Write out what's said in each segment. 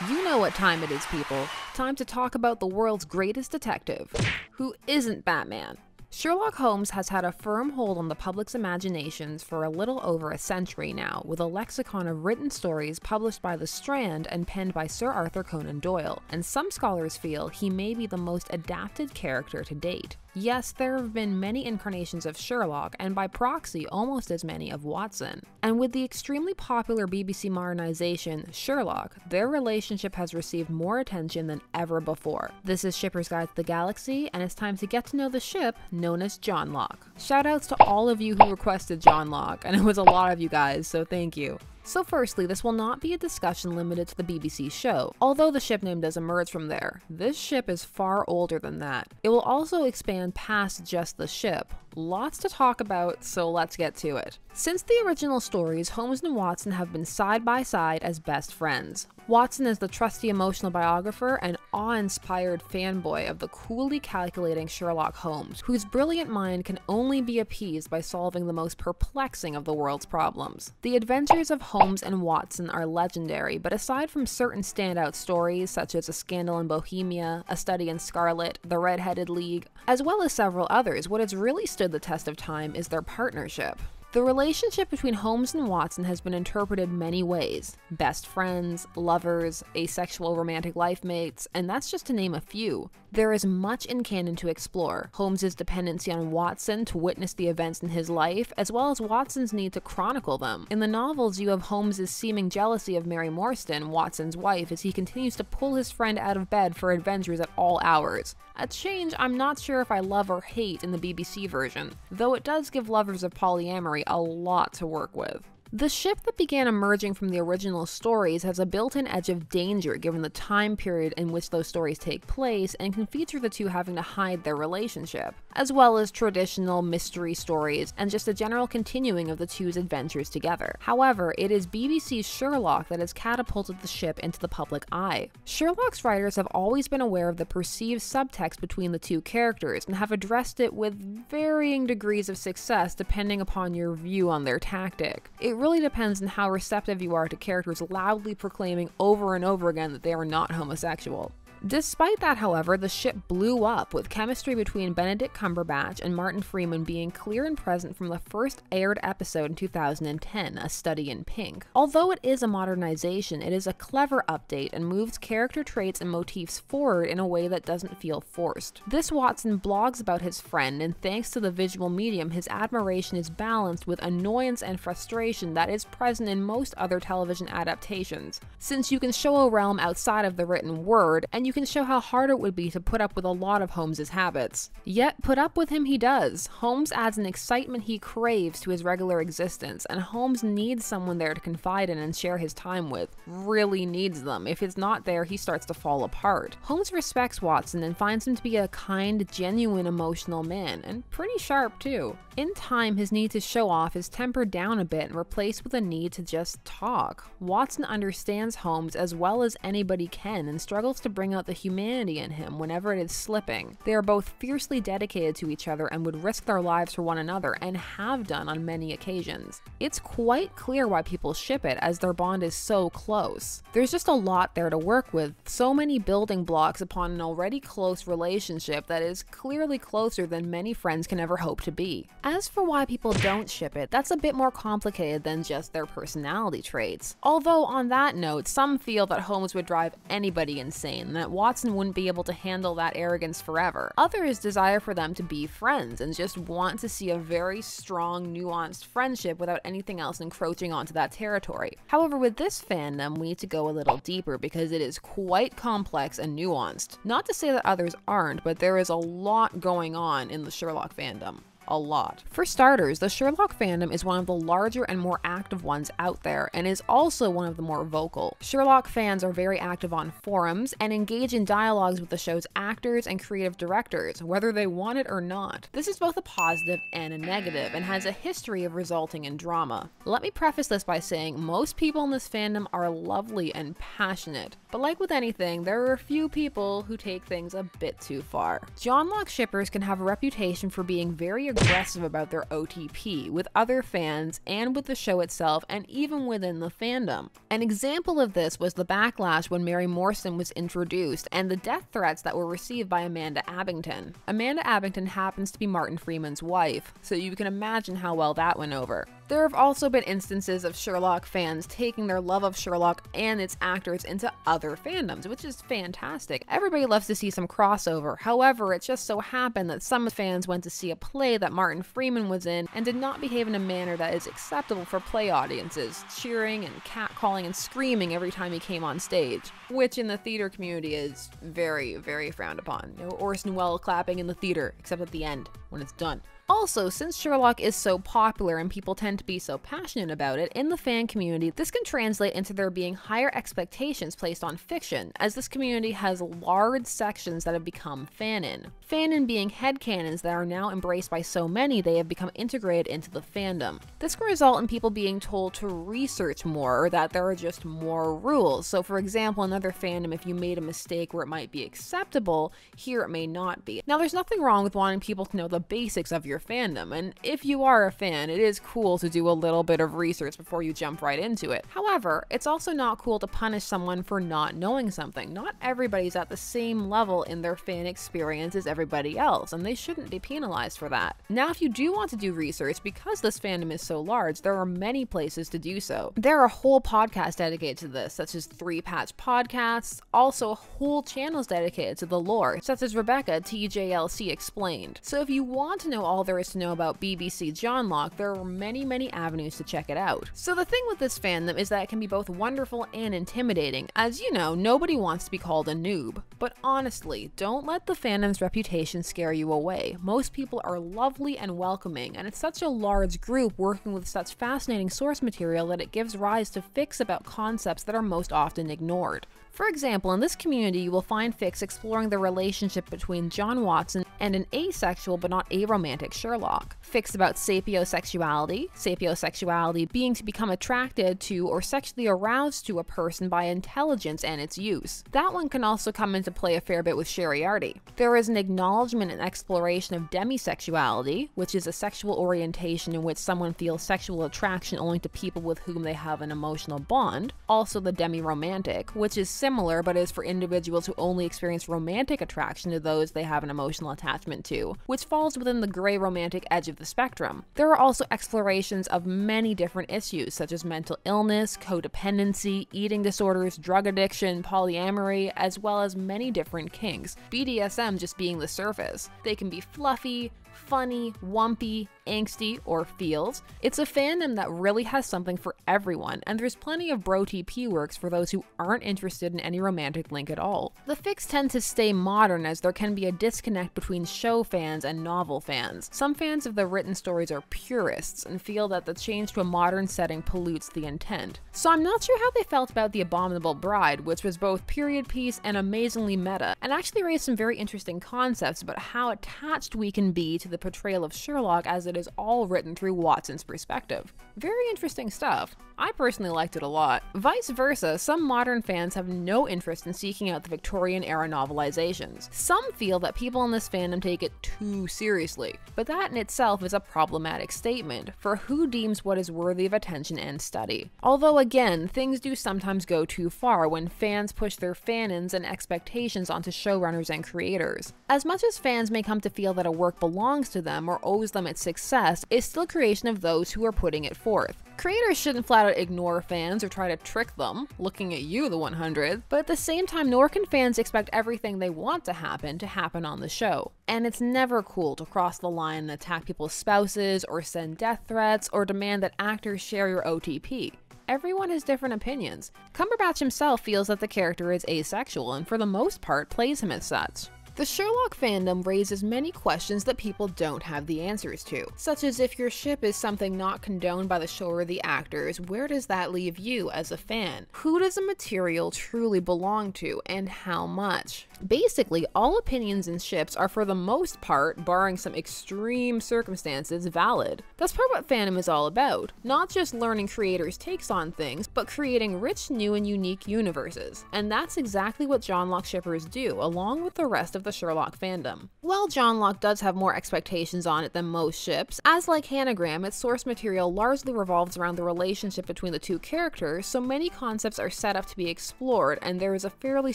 You know what time it is, people. Time to talk about the world's greatest detective, who isn't Batman. Sherlock Holmes has had a firm hold on the public's imaginations for a little over a century now, with a lexicon of written stories published by The Strand and penned by Sir Arthur Conan Doyle, and some scholars feel he may be the most adapted character to date. Yes, there have been many incarnations of Sherlock, and by proxy, almost as many of Watson. And with the extremely popular BBC modernization, Sherlock, their relationship has received more attention than ever before. This is Shipper's Guide to the Galaxy, and it's time to get to know the ship known as JohnLock. Shoutouts to all of you who requested JohnLock, and it was a lot of you guys, so thank you. So firstly, this will not be a discussion limited to the BBC show, although the ship name does emerge from there. This ship is far older than that. It will also expand past just the ship. Lots to talk about, so let's get to it. Since the original stories, Holmes and Watson have been side by side as best friends. Watson is the trusty emotional biographer and awe-inspired fanboy of the coolly calculating Sherlock Holmes, whose brilliant mind can only be appeased by solving the most perplexing of the world's problems. The adventures of Holmes and Watson are legendary, but aside from certain standout stories such as A Scandal in Bohemia, A Study in Scarlet, The Red-Headed League, as well as several others, what has really stood the test of time is their partnership. The relationship between Holmes and Watson has been interpreted many ways: best friends, lovers, asexual romantic life mates, and that's just to name a few. There is much in canon to explore: Holmes's dependency on Watson to witness the events in his life, as well as Watson's need to chronicle them. In the novels, you have Holmes's seeming jealousy of Mary Morstan, Watson's wife, as he continues to pull his friend out of bed for adventures at all hours. A change I'm not sure if I love or hate in the BBC version, though it does give lovers of polyamory a lot to work with. The ship that began emerging from the original stories has a built-in edge of danger given the time period in which those stories take place, and can feature the two having to hide their relationship, as well as traditional mystery stories and just a general continuing of the two's adventures together. However, it is BBC's Sherlock that has catapulted the ship into the public eye. Sherlock's writers have always been aware of the perceived subtext between the two characters and have addressed it with varying degrees of success depending upon your view on their tactic. It really depends on how receptive you are to characters loudly proclaiming over and over again that they are not homosexual. Despite that, however, the ship blew up, with chemistry between Benedict Cumberbatch and Martin Freeman being clear and present from the first aired episode in 2010, A Study in Pink. Although it is a modernization, it is a clever update and moves character traits and motifs forward in a way that doesn't feel forced. This Watson blogs about his friend, and thanks to the visual medium, his admiration is balanced with annoyance and frustration that is present in most other television adaptations, since you can show a realm outside of the written word, and you can show how hard it would be to put up with a lot of Holmes's habits. Yet, put up with him he does. Holmes adds an excitement he craves to his regular existence, and Holmes needs someone there to confide in and share his time with. Really needs them. If it's not there, he starts to fall apart. Holmes respects Watson and finds him to be a kind, genuine, emotional man, and pretty sharp too. In time, his need to show off is tempered down a bit and replaced with a need to just talk. Watson understands Holmes as well as anybody can and struggles to bring out the humanity in him whenever it is slipping. They are both fiercely dedicated to each other and would risk their lives for one another, and have done on many occasions. It's quite clear why people ship it, as their bond is so close. There's just a lot there to work with, so many building blocks upon an already close relationship that is clearly closer than many friends can ever hope to be. As for why people don't ship it, that's a bit more complicated than just their personality traits. Although on that note, some feel that Holmes would drive anybody insane, and that Watson wouldn't be able to handle that arrogance forever. Others desire for them to be friends and just want to see a very strong, nuanced friendship without anything else encroaching onto that territory. However, with this fandom, we need to go a little deeper because it is quite complex and nuanced. Not to say that others aren't, but there is a lot going on in the Sherlock fandom. A lot. For starters, the Sherlock fandom is one of the larger and more active ones out there, and is also one of the more vocal. Sherlock fans are very active on forums and engage in dialogues with the show's actors and creative directors, whether they want it or not. This is both a positive and a negative, and has a history of resulting in drama. Let me preface this by saying most people in this fandom are lovely and passionate, but like with anything, there are a few people who take things a bit too far. JohnLock shippers can have a reputation for being very aggressive about their OTP with other fans and with the show itself and even within the fandom. An example of this was the backlash when Mary Morrison was introduced and the death threats that were received by Amanda Abington. Amanda Abington happens to be Martin Freeman's wife, so you can imagine how well that went over. There have also been instances of Sherlock fans taking their love of Sherlock and its actors into other fandoms, which is fantastic. Everybody loves to see some crossover. However, it just so happened that some fans went to see a play that Martin Freeman was in and did not behave in a manner that is acceptable for play audiences, cheering and catcalling and screaming every time he came on stage, which in the theater community is very, very frowned upon. No Orson Welles clapping in the theater, except at the end, when it's done. Also, since Sherlock is so popular and people tend to be so passionate about it, in the fan community, this can translate into there being higher expectations placed on fiction, as this community has large sections that have become fanon. Fanon being headcanons that are now embraced by so many they have become integrated into the fandom. This can result in people being told to research more, or that there are just more rules. So for example, in another fandom, if you made a mistake where it might be acceptable, here it may not be. Now there's nothing wrong with wanting people to know the basics of your fandom, and if you are a fan, it is cool to do a little bit of research before you jump right into it. However, it's also not cool to punish someone for not knowing something. Not everybody's at the same level in their fan experience as everybody else, and they shouldn't be penalized for that. Now, if you do want to do research, because this fandom is so large, there are many places to do so. There are whole podcasts dedicated to this, such as 3 Patch Podcasts, also whole channels dedicated to the lore, such as Rebecca TJLC Explained. So if you want to know all there is to know about BBC JohnLock, there are many avenues to check it out. So the thing with this fandom is that it can be both wonderful and intimidating. As you know, nobody wants to be called a noob. But honestly, don't let the fandom's reputation scare you away. Most people are lovely and welcoming, and it's such a large group working with such fascinating source material that it gives rise to fics about concepts that are most often ignored. For example, in this community, you will find fics exploring the relationship between John Watson and an asexual but not aromantic Sherlock. Fics about sapiosexuality being to become attracted to or sexually aroused to a person by intelligence and its use. That one can also come into play a fair bit with Sheriarty. There is an acknowledgement and exploration of demisexuality, which is a sexual orientation in which someone feels sexual attraction only to people with whom they have an emotional bond. Also the demi-romantic, which is similar but is for individuals who only experience romantic attraction to those they have an emotional attachment to, which falls within the gray romantic edge of the spectrum. There are also explorations of many different issues such as mental illness, codependency, eating disorders, drug addiction, polyamory, as well as many different kinks, BDSM just being the surface. They can be fluffy, funny, wumpy, angsty, or feels. It's a fandom that really has something for everyone, and there's plenty of bro TP works for those who aren't interested in any romantic link at all. The fics tend to stay modern as there can be a disconnect between show fans and novel fans. Some fans of the written stories are purists and feel that the change to a modern setting pollutes the intent. So I'm not sure how they felt about The Abominable Bride, which was both period piece and amazingly meta, and actually raised some very interesting concepts about how attached we can be to the portrayal of Sherlock as it is all written through Watson's perspective. Very interesting stuff. I personally liked it a lot. Vice versa, some modern fans have no interest in seeking out the Victorian-era novelizations. Some feel that people in this fandom take it too seriously, but that in itself is a problematic statement, for who deems what is worthy of attention and study? Although again, things do sometimes go too far when fans push their fanons and expectations onto showrunners and creators. As much as fans may come to feel that a work belongs to them or owes them its success, it's still creation of those who are putting it forth. Creators shouldn't flat out ignore fans or try to trick them, looking at you, the 100, but at the same time, nor can fans expect everything they want to happen on the show. And it's never cool to cross the line and attack people's spouses or send death threats or demand that actors share your OTP. Everyone has different opinions. Cumberbatch himself feels that the character is asexual and for the most part plays him as such. The Sherlock fandom raises many questions that people don't have the answers to, such as if your ship is something not condoned by the show or the actors, where does that leave you as a fan? Who does the material truly belong to, and how much? Basically, all opinions in ships are for the most part, barring some extreme circumstances, valid. That's part of what fandom is all about, not just learning creators' takes on things, but creating rich, new, and unique universes. And that's exactly what JohnLock shippers do, along with the rest of the the Sherlock fandom. While JohnLock does have more expectations on it than most ships, as like Hanagram, its source material largely revolves around the relationship between the two characters, so many concepts are set up to be explored, and there is a fairly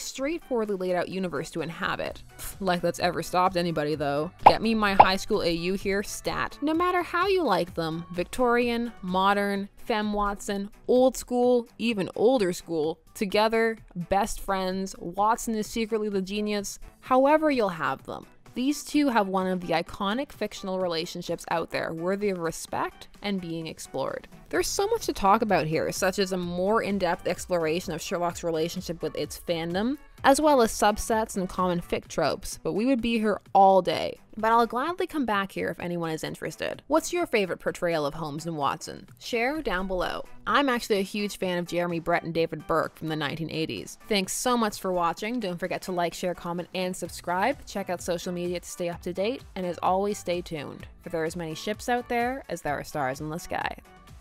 straightforwardly laid out universe to inhabit. Like that's ever stopped anybody though. Get me my high school AU here, stat. No matter how you like them, Victorian, modern, Femme Watson, old school, even older school, together, best friends, Watson is secretly the genius, however you'll have them. These two have one of the iconic fictional relationships out there, worthy of respect and being explored. There's so much to talk about here, such as a more in-depth exploration of Sherlock's relationship with its fandom, as well as subsets and common fic tropes, but we would be here all day. But I'll gladly come back here if anyone is interested. What's your favorite portrayal of Holmes and Watson? Share down below. I'm actually a huge fan of Jeremy Brett and David Burke from the 1980s. Thanks so much for watching. Don't forget to like, share, comment, and subscribe. Check out social media to stay up to date, and as always, stay tuned, for there are as many ships out there as there are stars in the sky.